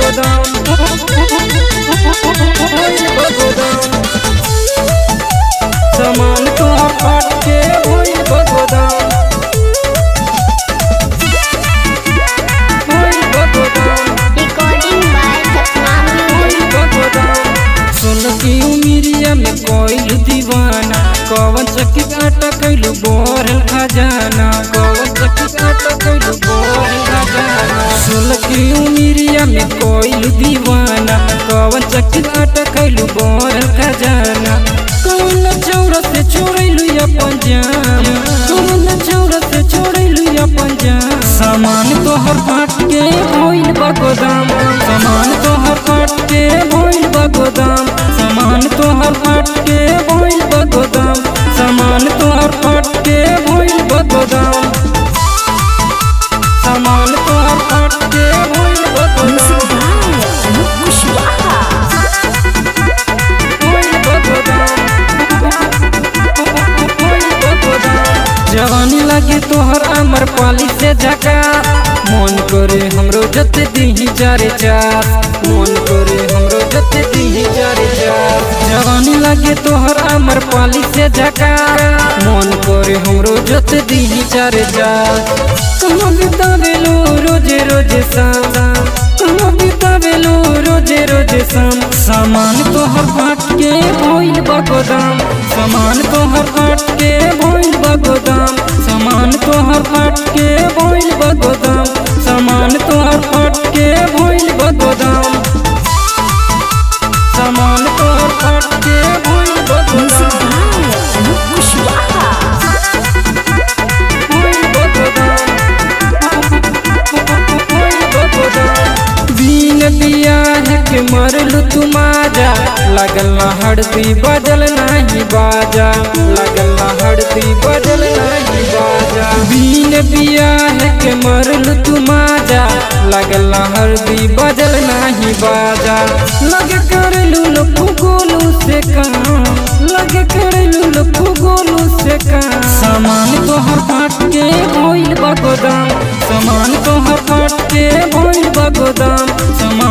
गोदाम सामान तोहर फाट के भइल बा गोदाम Recording by Satnam. सुन की उमिरिया में कोइल दीवाना कवन चक्की आटा कैलू बोरल खजाना कवन चक्की आटा कैलू बोरल खजाना सुन की उमिरिया में कोइल दीवाना कवन चक्की आटा कैलू बोरल खजाना कौन चौरा से छोड़ैलू अपन जान कौन चौरा से छोड़ैलू अपन जान सामान तोहर फाट के भइल बा गोदाम सामान तोहर फाट के भइल बा गोदाम सामान तोहर फाट के भइल बा गोदाम सामान तोहर फाट के भइल बा गोदाम सामान तोहर फाट के भइल बा गोदाम भइल बा गोदाम भइल बा गोदाम जवानी लगे तोहर अमर पाली से झका मन करे हमरो जते दीही जारे चार मन करे हमरो जते दीही जारे चार जवानी लगे तोहर अमर पाली से झका मन करे हमरो जते दीही जारे चार कहाँ बितावेलो रोजे रोजे शाम कहाँ बितावेलो रोजे रोजे शाम सामान तोहर फाट के भइल बा गोदाम सामान तोहर फाट के भइल बा गोदाम सामान तोहर फाट के भइल बा गोदाम सामान तोहर फाट के भइल बा गोदाम सामान तोहर फाट के भइल बा गोदाम भइल बा गोदाम भइल बा गोदाम बिन बियाह के मरलू तू माजा लगल ना हड़ती बजल नहीं बाजा लगल ना हड़ती बजल नहीं बाजा बिन बियाह के मरलू तू माजा लगल ना हड़ती बजल नहीं बाजा लग करलू लपू गोलू से काम लग करलू लपू गोलू से काम सामान तोहर फाट के भइल बा गोदाम सामान तोहर फाट के भइल बा गोदाम सामान